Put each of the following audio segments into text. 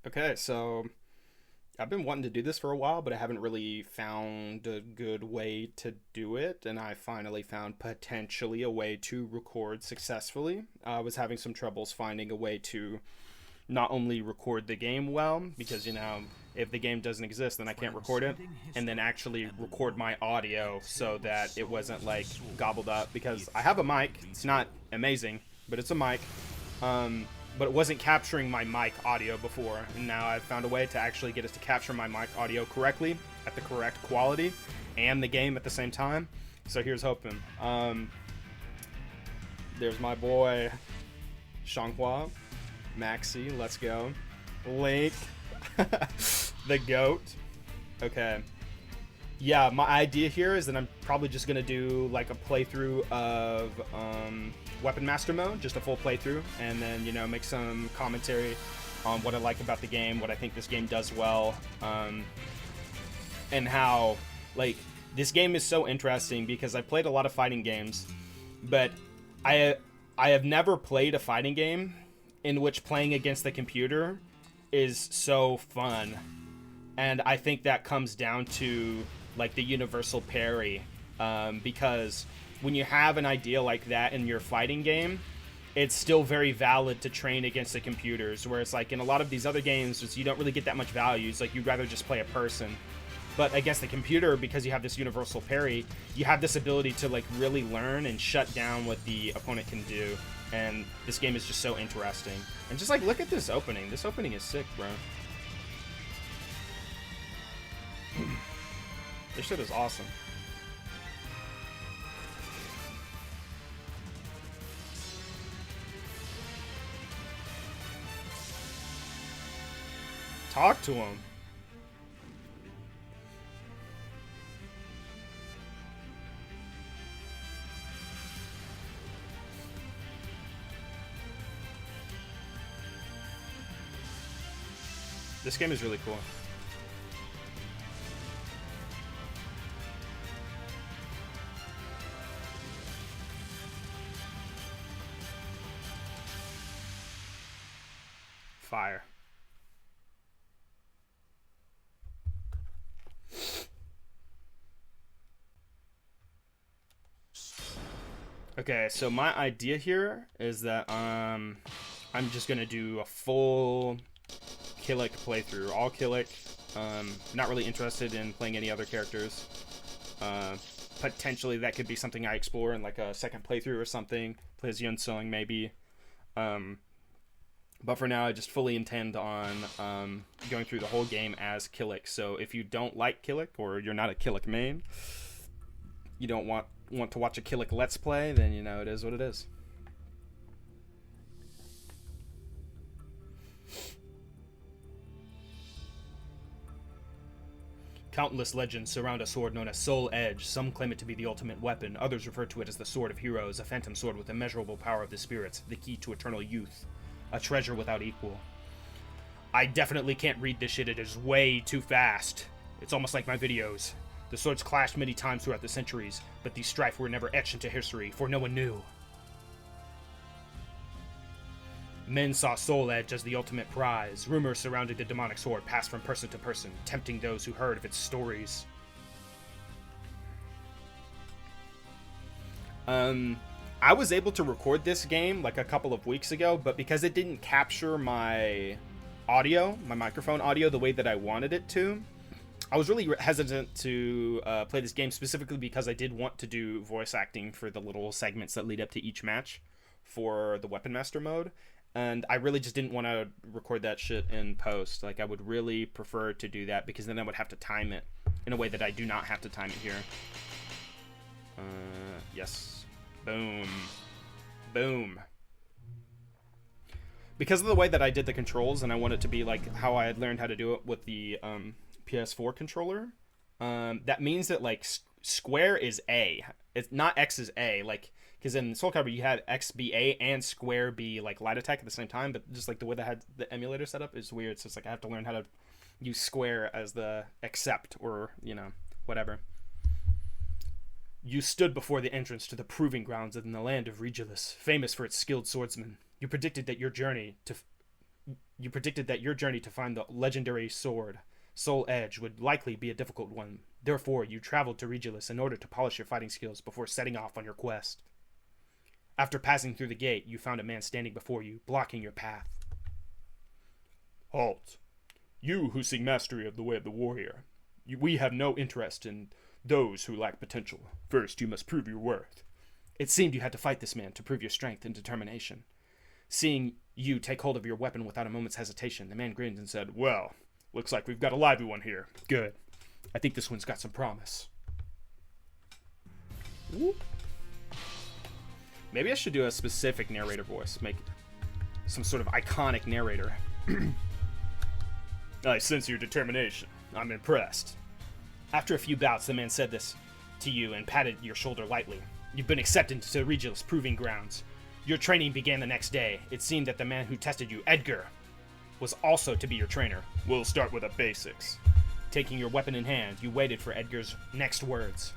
Okay, so I've been wanting to do this for a while, but I haven't really found a good way to do it, and I finally found potentially a way to record successfully. I was having some troubles finding a way to not only record the game well, because, if the game doesn't exist, then I can't record it, and then actually record my audio so that it wasn't like gobbled up, because I have a mic. It's not amazing, but it's a mic. But it wasn't capturing my mic audio before, and now I've found a way to actually get it to capture my mic audio correctly at the correct quality and the game at the same time. So here's hoping. There's my boy Shanghua, Maxi, let's go. Link, the goat. Okay. Yeah, my idea here is that I'm probably just gonna do like a playthrough of Weapon Master mode, just a full playthrough, and then make some commentary on what I like about the game, what I think this game does well, and how like this game is so interesting because I played a lot of fighting games, but I have never played a fighting game in which playing against the computer is so fun, and I think that comes down to like the universal parry, because when you have an idea like that in your fighting game, it's still very valid to train against the computers, where it's like in a lot of these other games you don't really get that much value. It's like you'd rather just play a person, but against the computer, because you have this universal parry, you have this ability to like really learn and shut down what the opponent can do, and this game is just so interesting. And just like look at this opening is sick, bro. This shit is awesome. Talk to him. This game is really cool. Fire. Okay, so my idea here is that I'm just gonna do a full Killick playthrough, all Killick. Not really interested in playing any other characters. Potentially that could be something I explore in like a second playthrough or something. Play as Yun Sung maybe. But for now, I just fully intend on going through the whole game as Killick. So if you don't like Killick, or you're not a Killick main, you don't want to watch a Killick Let's Play, then it is what it is. Countless legends surround a sword known as Soul Edge. Some claim it to be the ultimate weapon. Others refer to it as the Sword of Heroes, a phantom sword with immeasurable power of the spirits, the key to eternal youth. A treasure without equal. I definitely can't read this shit. It is way too fast. It's almost like my videos. The swords clashed many times throughout the centuries, but these strife were never etched into history, for no one knew. Men saw Soul Edge as the ultimate prize. Rumors surrounding the demonic sword passed from person to person, tempting those who heard of its stories. I was able to record this game like a couple of weeks ago, but because it didn't capture my audio, my microphone audio, the way that I wanted it to, I was really hesitant to play this game, specifically because I did want to do voice acting for the little segments that lead up to each match for the Weapon Master mode, and I really just didn't want to record that shit in post. Like, I would really prefer to do that, because then I would have to time it in a way that I do not have to time it here. Yes. Boom. Boom. Because of the way that I did the controls, and I want it to be like how I had learned how to do it with the PS4 controller, that means that like square is A. It's not X is A. Like, because in Soul Calibur you had X be A and square be like light attack at the same time, but just like the way they had the emulator set up is weird. So it's like I have to learn how to use square as the accept, or whatever. You stood before the entrance to the proving grounds in the land of Regulus, famous for its skilled swordsmen. You predicted that You predicted that your journey to find the legendary sword, Soul Edge, would likely be a difficult one. Therefore, you traveled to Regulus in order to polish your fighting skills before setting off on your quest. After passing through the gate, you found a man standing before you, blocking your path. Halt. You who seek mastery of the way of the warrior. We have no interest in those who lack potential. First, you must prove your worth. It seemed you had to fight this man to prove your strength and determination. Seeing you take hold of your weapon without a moment's hesitation, the man grinned and said, Well, looks like we've got a lively one here. Good. I think this one's got some promise. Ooh. Maybe I should do a specific narrator voice. Make some sort of iconic narrator. I sense your determination. I'm impressed. After a few bouts, the man said this to you and patted your shoulder lightly. You've been accepted to Regulus Proving Grounds. Your training began the next day. It seemed that the man who tested you, Edgar, was also to be your trainer. We'll start with the basics. Taking your weapon in hand, you waited for Edgar's next words.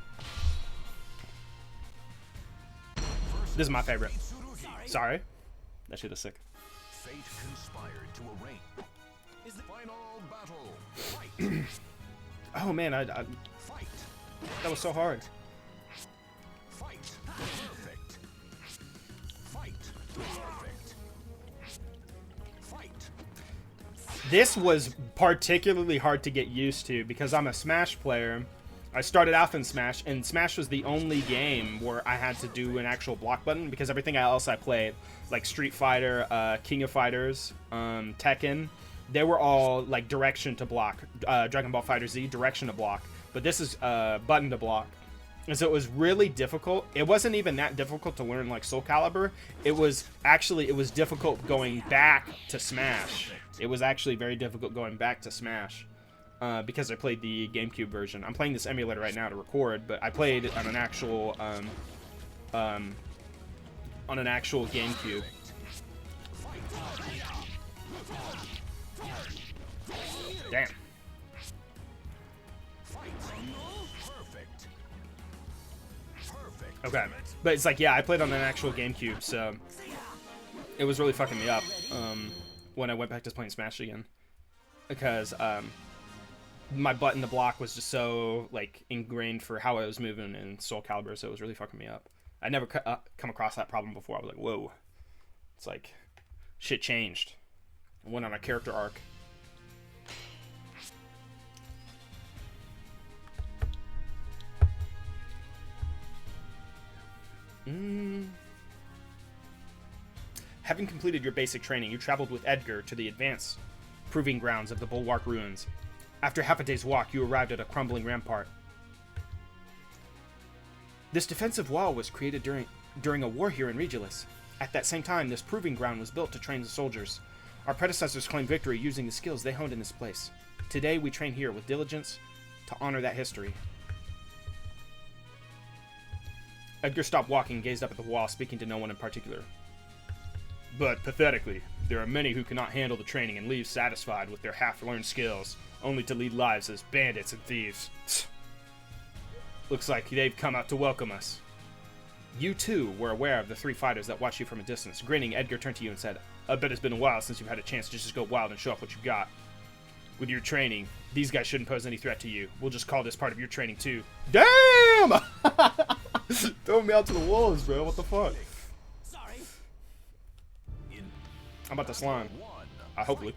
This is my favorite. Sorry. That shit is sick. Fate conspired to arrange. Is the final battle. Fight. Oh man, Fight. that was so hard. Fight. Perfect. Fight. Perfect. Fight. This was particularly hard to get used to because I'm a Smash player. I started off in Smash, and Smash was the only game where I had to do an actual block button because everything else I played, like Street Fighter, King of Fighters, Tekken, they were all like direction to block. Dragon Ball FighterZ, direction to block. But this is button to block. And so it was really difficult. It wasn't even that difficult to learn like Soul Calibur. It was difficult going back to Smash. It was actually very difficult going back to Smash. Because I played the GameCube version. I'm playing this emulator right now to record, but I played on an actual GameCube. Damn. Okay, but it's like, yeah, I played on an actual GameCube, so it was really fucking me up when I went back to playing Smash again, because my button to block was just so like ingrained for how I was moving in Soul Calibur, so it was really fucking me up. I never come across that problem before. I was like, whoa, it's like shit changed. I went on a character arc. Having completed your basic training, you traveled with Edgar to the advanced proving grounds of the Bulwark Ruins. After half a day's walk, you arrived at a crumbling rampart. This defensive wall was created during a war here in Regulus. At that same time, this proving ground was built to train the soldiers. Our predecessors claimed victory using the skills they honed in this place. Today, we train here with diligence to honor that history. Edgar stopped walking and gazed up at the wall, speaking to no one in particular. But, pathetically, there are many who cannot handle the training and leave satisfied with their half-learned skills, only to lead lives as bandits and thieves. Looks like they've come out to welcome us. You, too, were aware of the three fighters that watched you from a distance. Grinning, Edgar turned to you and said, I bet it's been a while since you've had a chance to just go wild and show off what you've got. With your training, these guys shouldn't pose any threat to you. We'll just call this part of your training, too. Damn! Throwing me out to the wolves, bro. What the fuck? Sorry. I'm about to slime. Hopefully.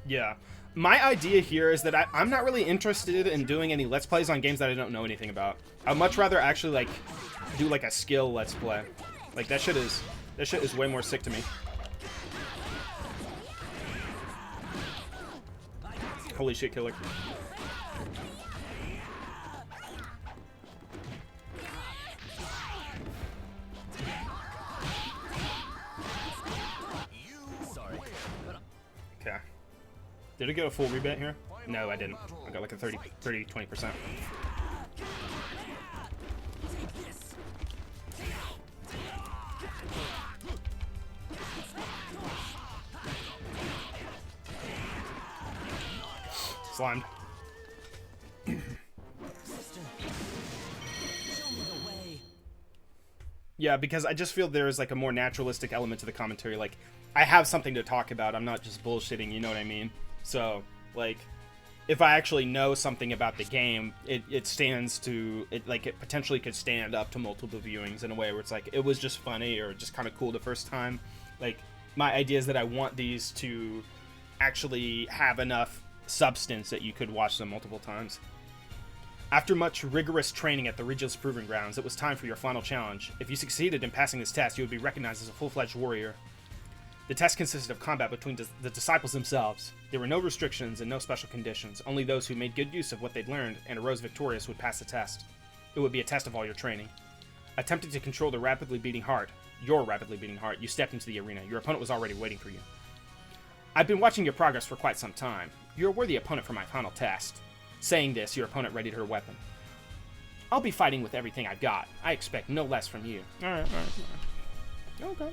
Yeah. My idea here is that I'm not really interested in doing any Let's Plays on games that I don't know anything about. I'd much rather actually, like, do, like, a skill Let's Play. Like, that shit is way more sick to me. Holy shit, killer. Okay. Did I get a full rebate here? No, I didn't. I got like a 20%. slimed. Sister, show me the way. Yeah, because I just feel there's like a more naturalistic element to the commentary. Like, I have something to talk about. I'm not just bullshitting, you know what I mean? So, like, if I actually know something about the game, it stands to, it potentially could stand up to multiple viewings in a way where it's like, it was just funny or just kind of cool the first time. Like, my idea is that I want these to actually have enough substance that you could watch them multiple times. After much rigorous training at the Regulus Proving Grounds, it was time for your final challenge. If you succeeded in passing this test, you would be recognized as a full-fledged warrior. The test consisted of combat between the disciples themselves. There were no restrictions and no special conditions. Only those who made good use of what they'd learned and arose victorious would pass the test. It would be a test of all your training. Attempting to control the rapidly beating heart, your rapidly beating heart, you stepped into the arena. Your opponent was already waiting for you. I've been watching your progress for quite some time. You're a worthy opponent for my final test. Saying this, your opponent readied her weapon. I'll be fighting with everything I've got. I expect no less from you. Alright. Okay.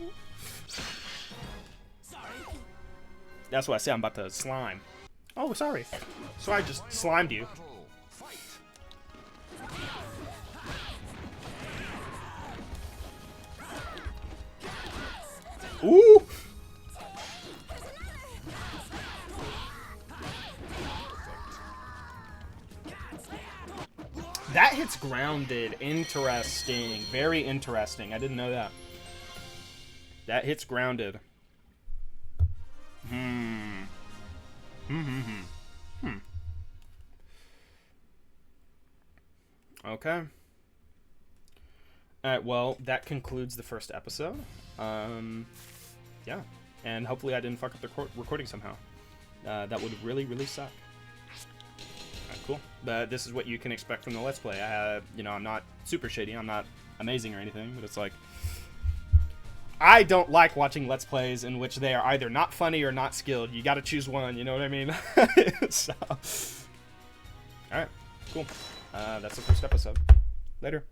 That's what I say, I'm about to slime. Oh, sorry. So I just slimed you. Ooh! That hits grounded. Interesting. Very interesting. I didn't know that. That hits grounded. Okay. Alright, well, that concludes the first episode. Yeah. And hopefully I didn't fuck up the recording somehow. That would really, really suck. Alright, cool. But this is what you can expect from the Let's Play. I'm not super shady. I'm not amazing or anything, but it's like, I don't like watching Let's Plays in which they are either not funny or not skilled. You gotta choose one, you know what I mean? So, alright, cool. That's the first episode. Later.